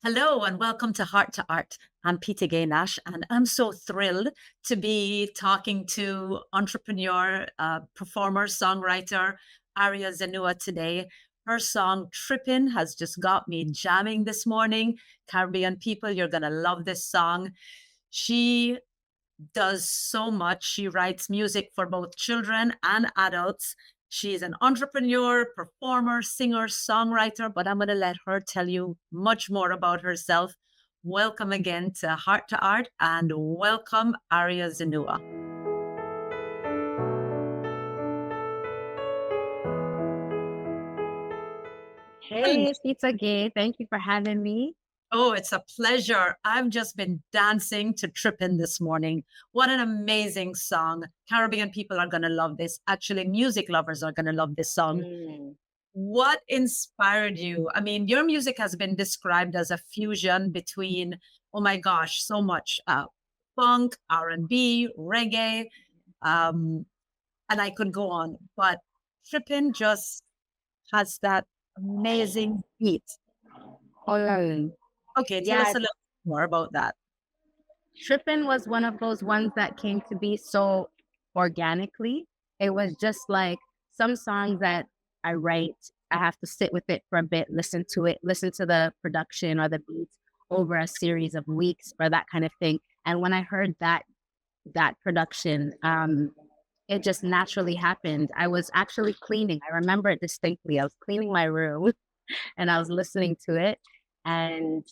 Hello and welcome to Heart to Art. I'm Peta-Gaye Nash, and I'm so thrilled to be talking to entrepreneur, performer, songwriter Aria Zenua today. Her song Trippin' has just got me jamming this morning. Caribbean people, you're going to love this song. She does so much. She writes music for both children and adults. She's an entrepreneur, performer, singer, songwriter, but I'm going to let her tell you much more about herself. Welcome again to Art and welcome Aria Zenua. Hey, Peta-Gaye, thank you for having me. Oh, it's a pleasure. I've just been dancing to Trippin' this morning. What an amazing song. Caribbean people are going to love this. Actually, music lovers are going to love this song. Mm. What inspired you? I mean, your music has been described as a fusion between, oh my gosh, so much funk, R&B, reggae, um, and I could go on. But Trippin' just has that amazing beat. Oh, Okay, tell us yeah, a little more about that. Trippin' was one of those ones that came to be so organically. It was just like some songs that I write, I have to sit with it for a bit, listen to it, listen to the production or the beats over a series of weeks or that kind of thing. And when I heard that production, it just naturally happened. I was actually cleaning. I remember it distinctly. I was cleaning my room and I was listening to it, and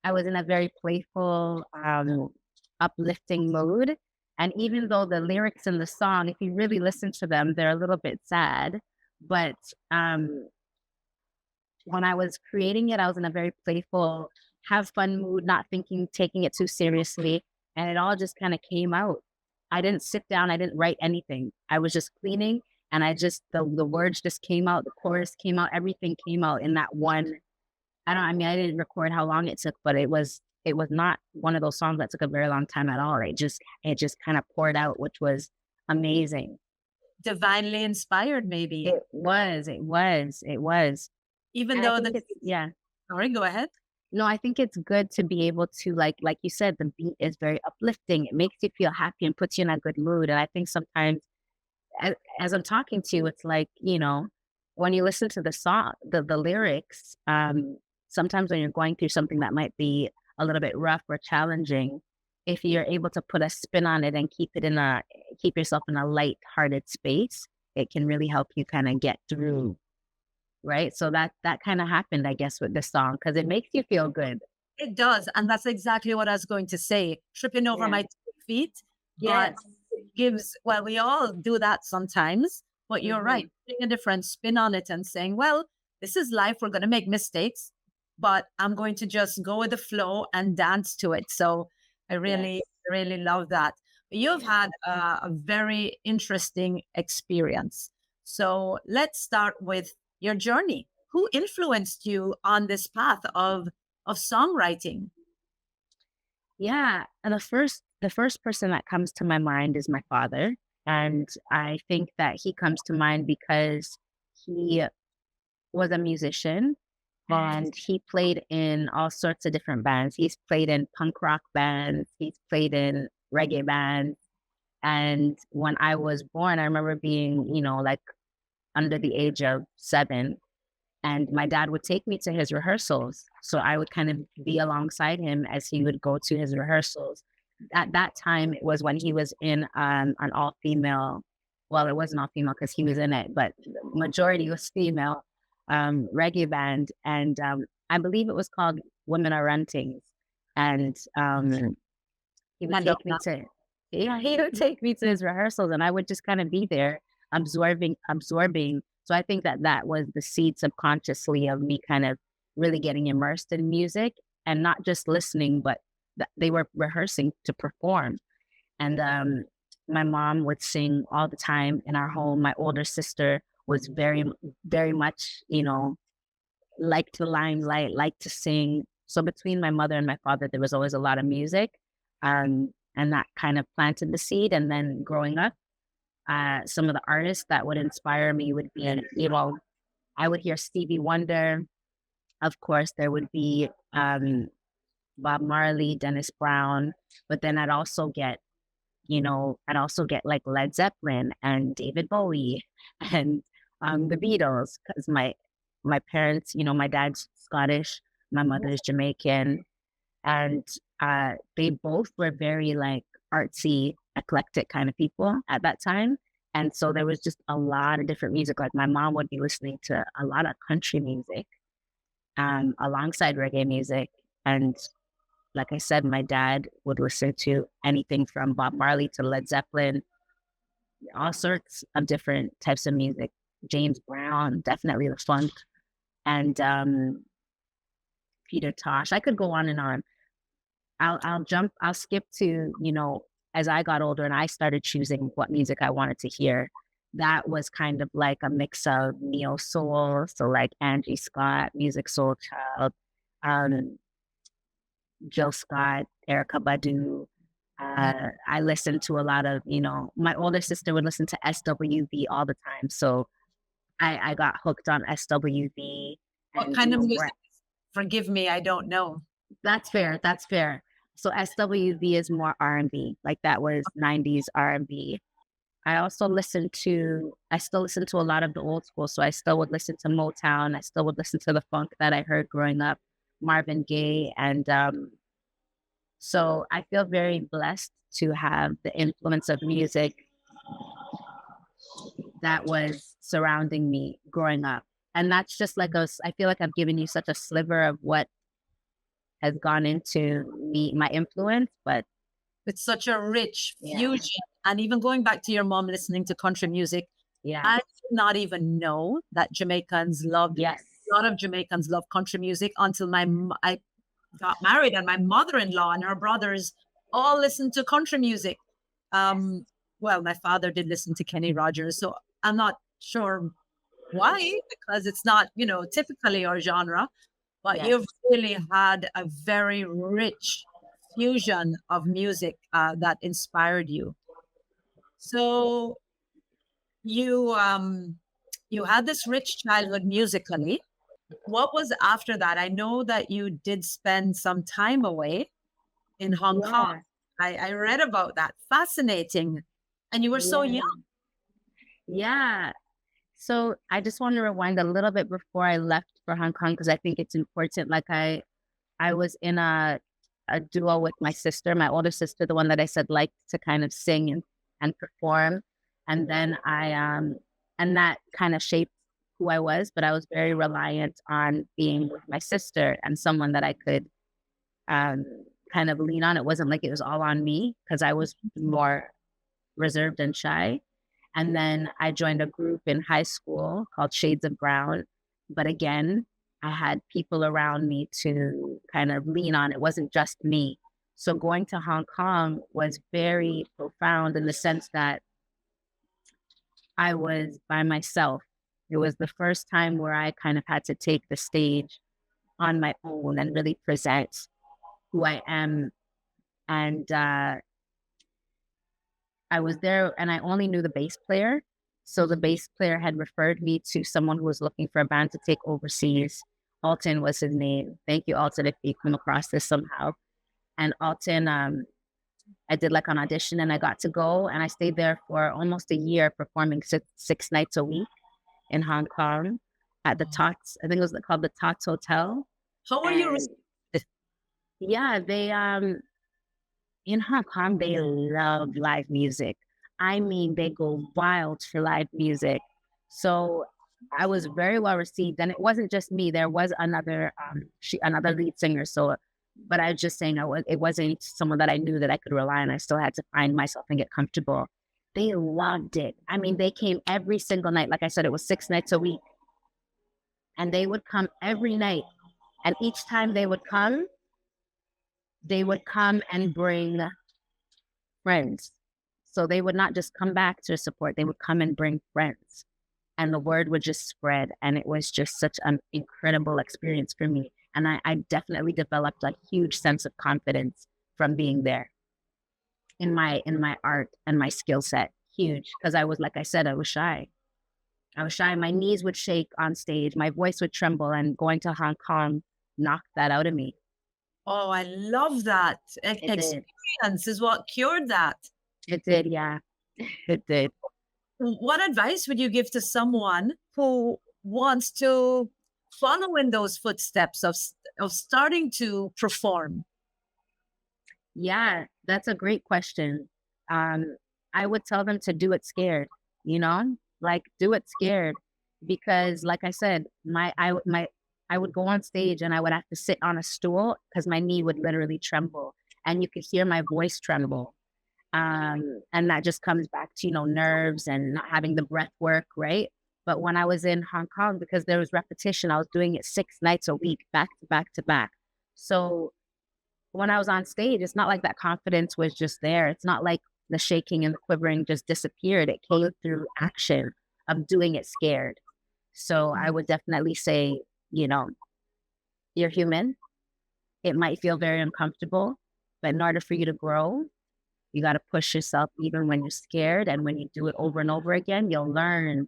I was in a very playful, uplifting mood. And even though the lyrics in the song, if you really listen to them, they're a little bit sad. But when I was creating it, I was in a very playful, have fun mood, not thinking, taking it too seriously. And it all just kind of came out. I didn't sit down, I didn't write anything. I was just cleaning and the words just came out, the chorus came out, everything came out in that one. I mean, I didn't record how long it took, but it was not one of those songs that took a very long time at all. It just kind of poured out, which was amazing. Divinely inspired, maybe. It was. Even And I though think it's, yeah. sorry, go ahead. No, I think it's good to be able to like you said, the beat is very uplifting. It makes you feel happy and puts you in a good mood. And I think sometimes as I'm talking to you, it's like, when you listen to the song, the lyrics, sometimes when you're going through something that might be a little bit rough or challenging, if you're able to put a spin on it and keep yourself in a light-hearted space, it can really help you kind of get through, right? So that kind of happened, I guess, with this song because it makes you feel good. It does. And that's exactly what I was going to say. Tripping over Yeah. my 2 feet, but Yes. it gives, well, we all do that sometimes, but you're Hmm. right. Putting a different spin on it and saying, well, this is life. We're going to make mistakes, but I'm going to just go with the flow and dance to it. So I really, Yes. really love that. You've had a very interesting experience. So let's start with your journey. Who influenced you on this path of songwriting? Yeah, and the first person that comes to my mind is my father, and I think that he comes to mind because he was a musician and he played in all sorts of different bands. He's played in punk rock bands, he's played in reggae bands, and when I was born, I remember being, like under the age of 7, and my dad would take me to his rehearsals. So I would kind of be alongside him as he would go to his rehearsals. At that time, it was when he was in an all female, well, it wasn't all female because he was in it, but the majority was female reggae band. And I believe it was called Women Are Renting. And he would I love take me that. to, yeah, he would take me to his rehearsals and I would just kind of be there absorbing. So I think that was the seed subconsciously of me kind of really getting immersed in music and not just listening, but they were rehearsing to perform. And my mom would sing all the time in our home. My older sister was very much, liked the limelight, liked to sing. So between my mother and my father, there was always a lot of music. And that kind of planted the seed. And then growing up, some of the artists that would inspire me would be, I would hear Stevie Wonder, of course, there would be Bob Marley, Dennis Brown, but then I'd also get like Led Zeppelin and David Bowie and the Beatles because my parents, my dad's Scottish, my mother's Jamaican, and they both were very like artsy, eclectic kind of people at that time. And so there was just a lot of different music. Like my mom would be listening to a lot of country music alongside reggae music. And like I said, my dad would listen to anything from Bob Marley to Led Zeppelin, all sorts of different types of music. James Brown, definitely the funk, and Peter Tosh. I could go on and on. I'll skip to, as I got older and I started choosing what music I wanted to hear. That was kind of like a mix of neo soul, so like Angie Scott, Music Soul Child, um, Jill Scott, Erica Badu. I listened to a lot of, my older sister would listen to SWV all the time. So I got hooked on SWV What and, kind of music? Forgive me, I don't know. that's fair. That's fair. So SWV is more R&B, like that was 90s R&B. I still listen to a lot of the old school. So I still would listen to Motown. I still would listen to the funk that I heard growing up, Marvin Gaye. And so I feel very blessed to have the influence of music that was surrounding me growing up. And that's just like I feel like I've given you such a sliver of what has gone into my influence, but It's such a rich yeah, fusion. And even going back to your mom listening to country music, yeah, I did not even know that yes, a lot of Jamaicans love country music until I got married and my mother-in-law and her brothers all listened to country music. yes, Um, well, my father did listen to Kenny Rogers, so I'm not sure why, because it's not, typically our genre, but yes. you've really had a very rich fusion of music that inspired you. So you you had this rich childhood musically. What was after that? I know that you did spend some time away in Hong Kong. Yeah, I read about that. Fascinating. And you were so young. yeah, yeah. So I just want to rewind a little bit before I left for Hong Kong because I think it's important. Like I was in a duo with my sister, my older sister, the one that I said liked to kind of sing and perform. And then and that kind of shaped who I was, but I was very reliant on being with my sister and someone that I could um, kind of lean on. It wasn't like it was all on me because I was more reserved and shy. And then I joined a group in high school called Shades of Brown. But again, I had people around me to kind of lean on. It wasn't just me. So going to Hong Kong was very profound in the sense that I was by myself. It was the first time where I kind of had to take the stage on my own and really present who I am. And I was there and I only knew the bass player. So the bass player had referred me to someone who was looking for a band to take overseas. Alton was his name. Thank you, Alton, if you come across this somehow. And Alton, I did like an audition and I got to go and I stayed there for almost a year performing six nights a week in Hong Kong at the Tots. I think it was called the Tots Hotel. How were you? And yeah, they in Hong Kong, they love live music. I mean, they go wild for live music. So I was very well received, and it wasn't just me. There was another lead singer. So, but I was just saying, it wasn't someone that I knew that I could rely on. I still had to find myself and get comfortable. They loved it. I mean, they came every single night. Like I said, it was 6 nights a week, and they would come every night. And each time they would come and bring friends. So they would not just come back to support, they would come and bring friends. And the word would just spread. And it was just such an incredible experience for me. And I definitely developed a huge sense of confidence from being there in my art and my skill set. Huge. Because I was, like I said, I was shy. I was shy. My knees would shake on stage. My voice would tremble, and going to Hong Kong knocked that out of me. Oh, I love that. It did. Experience is what cured that. It did. Yeah, it did. What advice would you give to someone who wants to follow in those footsteps of starting to perform? Yeah, that's a great question. Um, I would tell them to do it scared, you know, like do it scared because like I said, I would go on stage and I would have to sit on a stool because my knee would literally tremble and you could hear my voice tremble. And that just comes back to, nerves and not having the breath work, right? But when I was in Hong Kong, because there was repetition, I was doing it 6 nights a week, back to back to back. So when I was on stage, it's not like that confidence was just there. It's not like the shaking and the quivering just disappeared. It came through action of doing it scared. So I would definitely say, you know, you're human. It might feel very uncomfortable, but in order for you to grow, you got to push yourself even when you're scared. And when you do it over and over again, you'll learn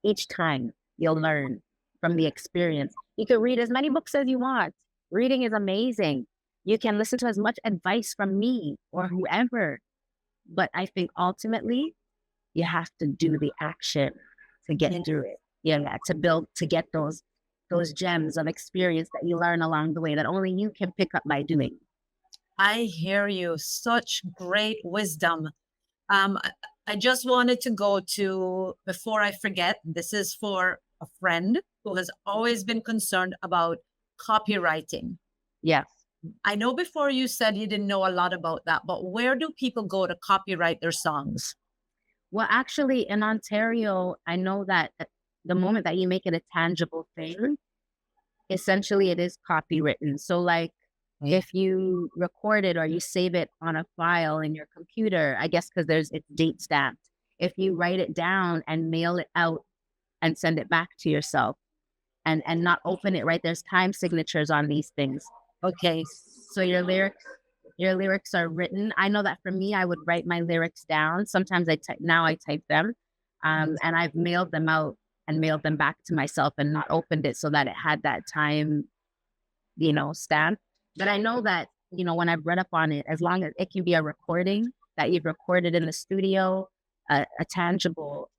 each time. You'll learn from the experience. You can read as many books as you want. Reading is amazing. You can listen to as much advice from me or whoever. But I think ultimately, you have to do the action to get Yeah. through it. Yeah, to build, to get those gems of experience that you learn along the way that only you can pick up by doing. I hear you. Such great wisdom. I I just wanted to go to, before I forget, this is for a friend who has always been concerned about copywriting. Yes. I know before you said you didn't know a lot about that, but where do people go to copyright their songs? Well, actually, in Ontario, I know that the moment that you make it a tangible thing, essentially it is copywritten. So, like, if you record it or you save it on a file in your computer, I guess because it's date stamped. If you write it down and mail it out and send it back to yourself and not open it, right? There's time signatures on these things. Okay. So your lyrics are written. I know that for me, I would write my lyrics down. Sometimes now I type them. And I've mailed them out and mailed them back to myself and not opened it so that it had that time, stamp. But I know that, when I've read up on it, as long as it can be a recording that you've recorded in the studio, a tangible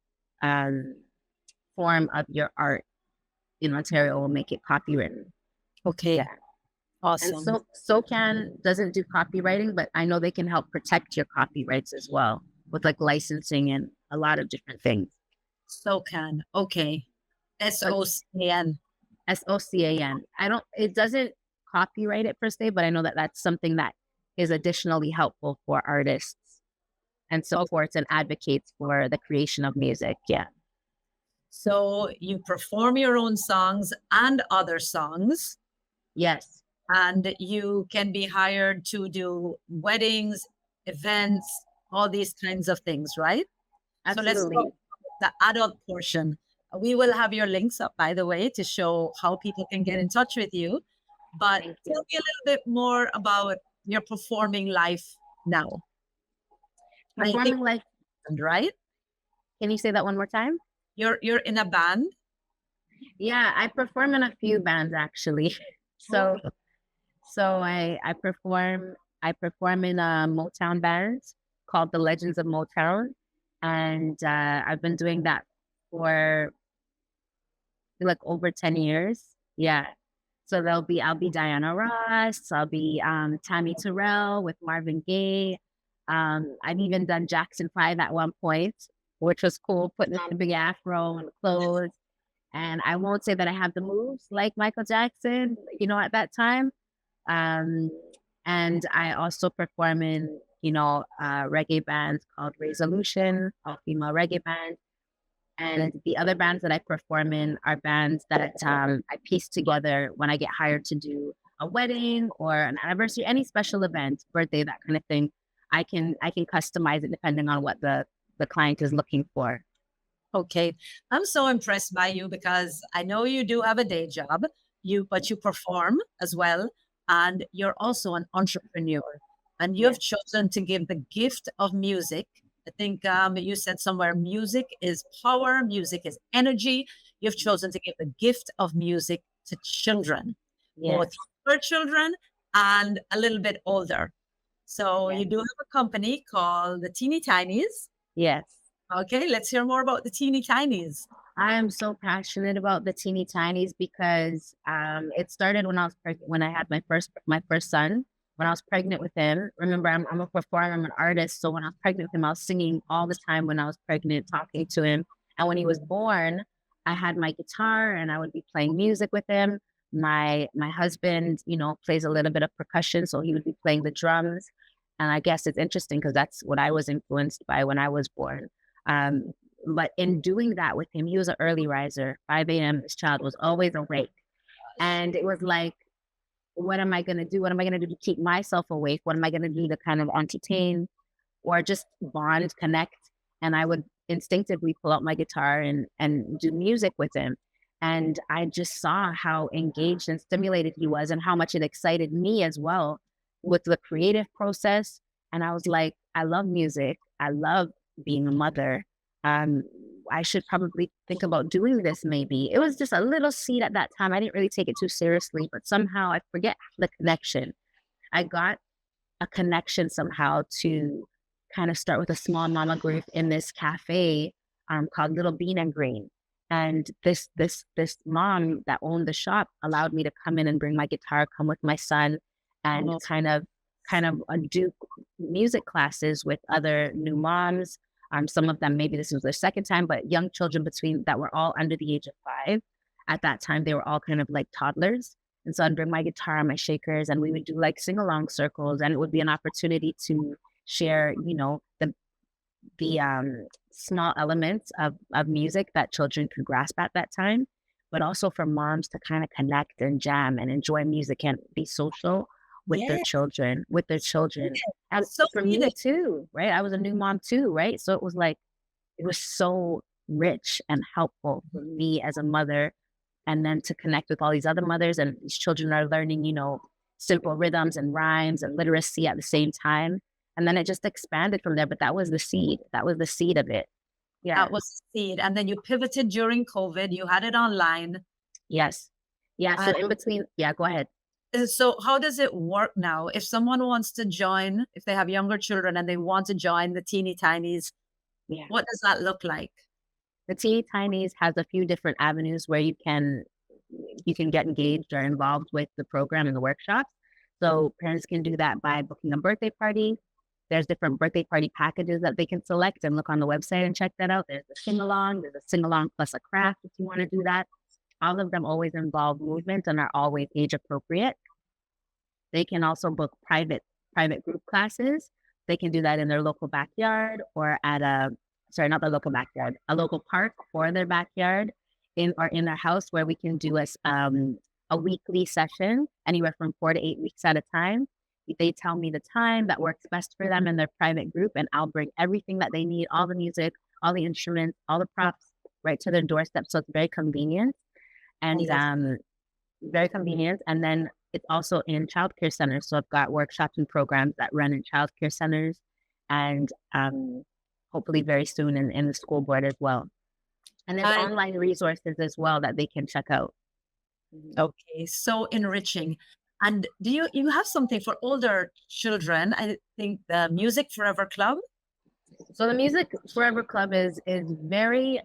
um, form of your art in Ontario will make it copywritten. Okay. Yeah. And Awesome. SoCan doesn't do copywriting, but I know they can help protect your copyrights as well with like licensing and a lot of different things. SoCan. Okay. But SOCAN. SOCAN. It doesn't copyright it per se, but I know that that's something that is additionally helpful for artists and supports and advocates for the creation of music. Yeah. So you perform your own songs and other songs, Yes. and you can be hired to do weddings, events, all these kinds of things, right? So let's talk Absolutely. the adult portion. We will have your links up, by the way, to show how people can get in touch with you. But Thank tell you. me a little bit more about your performing life now. I think, Performing like, right? can you say that one more time? You're in a band. Yeah, I perform in a few bands actually. So Okay. I perform in a Motown band called the Legends of Motown, and I've been doing that for like over 10 years. Yeah. So I'll be Diana Ross, I'll be Tammy Terrell with Marvin Gaye. I've even done Jackson 5 at one point, which was cool, putting on a big afro and clothes. And I won't say that I have the moves like Michael Jackson, at that time. Um, and I also perform in, reggae bands called Resolution, all female reggae band. And the other bands that I perform in are bands that I piece together when I get hired to do a wedding or an anniversary, any special event, birthday, that kind of thing. I can customize it depending on what the client is looking for. Okay. I'm so impressed by you because I know you do have a day job, but you perform as well, and you're also an entrepreneur. And you have Yes. chosen to give the gift of music I think you said somewhere music is power, music is energy. You've chosen to give the gift of music to children, both Yes. for children and a little bit older. So Yes. you do have a company called the Teeny Tinies. Yes. Okay, let's hear more about the Teeny Tinies. I am so passionate about the teeny tinies because it started when I was when I had my first son. When I was pregnant with him, remember I'm a performer, I'm an artist. So when I was pregnant with him, I was singing all the time when I was pregnant, talking to him. And when he was born, I had my guitar and I would be playing music with him. My husband, plays a little bit of percussion, so he would be playing the drums. And I guess it's interesting because that's what I was influenced by when I was born. Um, but in doing that with him, he was an early riser, 5 a.m. This child was always awake. And it was like, what am I going to do? What am I going to do to keep myself awake? What am I going to do to kind of entertain or just bond, connect? And I would instinctively pull out my guitar and do music with him. And I just saw how engaged and stimulated he was and how much it excited me as well with the creative process. And I was like, I love music. I love being a mother. Um, I should probably think about doing this maybe. It was just a little seed at that time. I didn't really take it too seriously, but somehow I forget the connection. I got a connection somehow to kind of start with a small mama group in this cafe called Little Bean and Green. And this mom that owned the shop allowed me to come in and bring my guitar, come with my son, and Oh, kind of do music classes with other new moms. Some of them maybe this was their second time, but young children between that were all under the age of 5. At that time, they were all kind of like toddlers. And so I'd bring my guitar and my shakers, and we would do like sing along circles, and it would be an opportunity to share, the small elements of music that children could grasp at that time, but also for moms to kind of connect and jam and enjoy music and be social with their yeah, children, with their children. And so for needed. me too, right? I was a new mom too, right? So it was like it was so rich and helpful for me as a mother, and then to connect with all these other mothers, and these children are learning, simple rhythms and rhymes and literacy at the same time. And then it just expanded from there. But that was the seed. That was the seed of it. That Yeah. was seed. And then you pivoted during COVID. You had it online. Yes. Yeah. So in between, yeah, go ahead. So how does it work now? If someone wants to join, if they have younger children and they want to join the Teeny Tinies, Yeah. what does that look like? The Teeny Tinies has a few different avenues where you can get engaged or involved with the program and the workshops. So parents can do that by booking a birthday party. There's different birthday party packages that they can select and look on the website and check that out. There's a sing along, there's a sing along plus a craft if you want to do that. All of them always involve movement and are always age appropriate. They can also book private group classes. They can do that in their local backyard or at not the local backyard, a local park or their backyard in their house where we can do a weekly session, anywhere from 4 to 8 weeks at a time. They tell me the time that works best for them in their private group, and I'll bring everything that they need, all the music, all the instruments, all the props right to their doorstep. So it's very convenient and Yes. very convenient. And then it's also in childcare centers. So I've got workshops and programs that run in childcare centers, and hopefully very soon in the school board as well. And there's I online resources as well that they can check out. Mhm. Okay, so enriching. And do you have something for older children? I think the Music Forever Club. So the Music Forever Club is very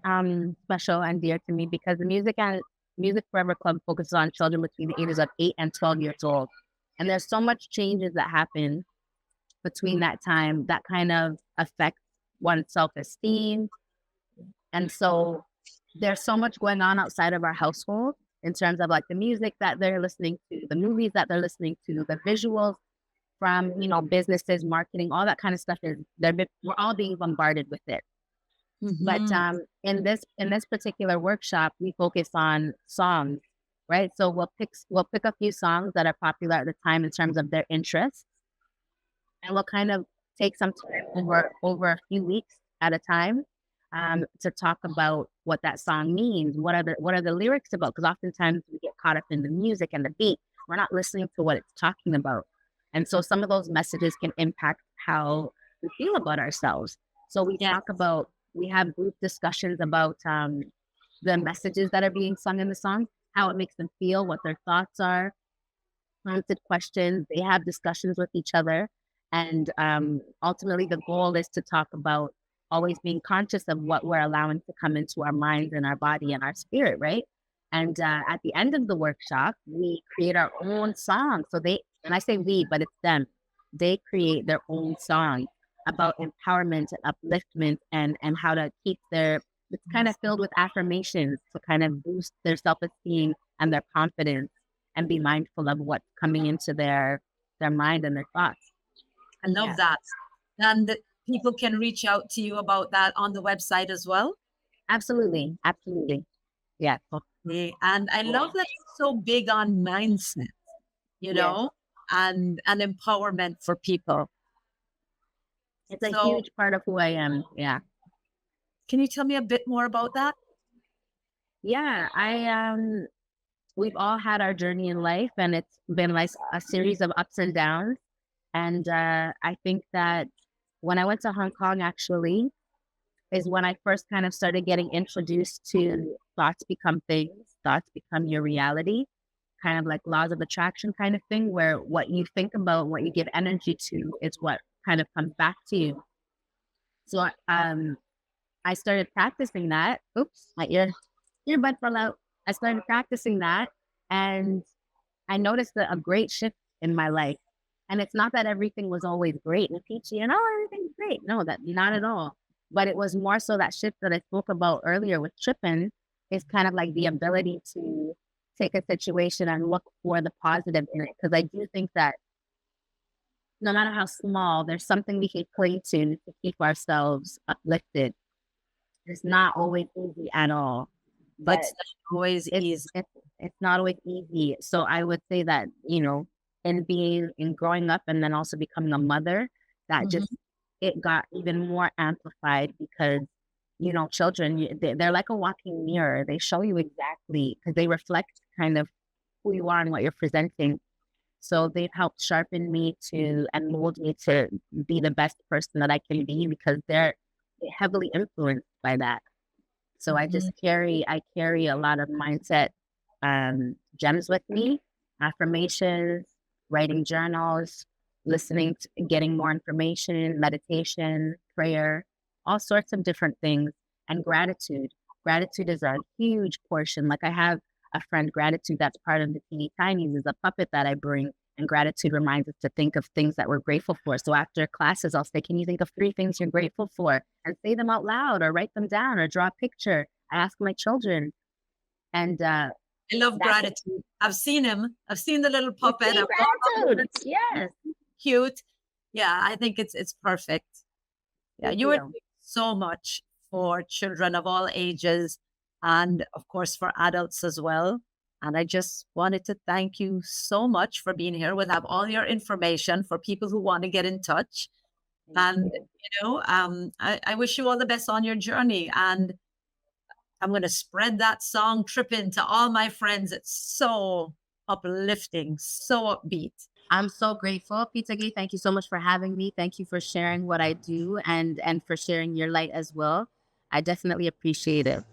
special and dear to me because the Music Forever Club focuses on children between the ages of 8 and 12 years old. And there's so much changes that happen between that time that kind of affects one's self-esteem. And so there's so much going on outside of our household in terms of like the music that they're listening to, the movies that they're listening to, the visuals from, businesses, marketing, all that kind of stuff we're all being bombarded with it. But Mhm. in this particular workshop, we focus on songs, right? So we'll pick a few songs that are popular at the time in terms of their interests, and we'll kind of take some time over a few weeks at a time to talk about what that song means. What are the lyrics about? Because oftentimes we get caught up in the music and the beat. We're not listening to what it's talking about, and so some of those messages can impact how we feel about ourselves. So Yes. we have group discussions about the messages that are being sung in the song, how it makes them feel, what their thoughts are, prompted questions. They have discussions with each other. And ultimately, the goal is to talk about always being conscious of what we're allowing to come into our minds and our body and our spirit, right? And at the end of the workshop, we create our own song. So and I say we, but it's them, they create their own song about empowerment and upliftment and how to keep it's kind of filled with affirmations to kind of boost their self-esteem and their confidence and be mindful of what's coming into their mind and their thoughts. I love Yeah, that. And people can reach out to you about that on the website as well. absolutely. Absolutely. Yeah. Okay. And I love that it's so big on mindset, you Yes. know, and empowerment for people. It's a So huge part of who I am. Yeah. can you tell me a bit more about that? Yeah. We've all had our journey in life and it's been like a series of ups and downs. And I think that when I went to Hong Kong actually is when I first kind of started getting introduced to thoughts become things, thoughts become your reality, kind of like laws of attraction kind of thing, where what you think about, what you give energy to is what kind of comes back to you. So I started practicing that. Oops, my earbud fell out. I started practicing that and I noticed a great shift in my life. And it's not that everything was always great and peachy and oh, everything's great. No, that not at all. But it was more so that shift that I spoke about earlier with tripping is kind of like the ability to take a situation and look for the positive in it. Because I do think that no matter how small, there's something we can cling to keep ourselves uplifted. It's not always easy at all, but It's not always it's easy. it's it's not always easy. So I would say that, in growing up and then also becoming a mother, that Mhm. just it got even more amplified because, children, they're like a walking mirror. They show you exactly because they reflect kind of who you are and what you're presenting. So they've helped sharpen me to and mold me to be the best person that I can be because they're heavily influenced by that. So Mhm. I carry a lot of mindset gems with me, affirmations, writing journals, getting more information, meditation, prayer, all sorts of different things, and gratitude. Gratitude is a huge portion. Like I have a friend, gratitude, that's part of the Teeny Tinies, is a puppet that I bring. And gratitude reminds us to think of things that we're grateful for. So after classes, I'll say, can you think of 3 things you're grateful for? And say them out loud or write them down or draw a picture. I ask my children. And I love that's gratitude. I've seen him. I've seen the little you puppet. see I've got gratitude. it's Yes. cute. Yeah, I think it's perfect. Yeah, Thank you are you. doing so much for children of all ages and of course for adults as well. And I just wanted to thank you so much for being here. We'll have all your information for people who want to get in touch. Thank And, you. I wish you all the best on your journey. And I'm going to spread that song Trippin' to all my friends. It's so uplifting, so upbeat. I'm so grateful, Peta-Gaye. Thank you so much for having me. Thank you for sharing what I do and for sharing your light as well. I definitely appreciate it.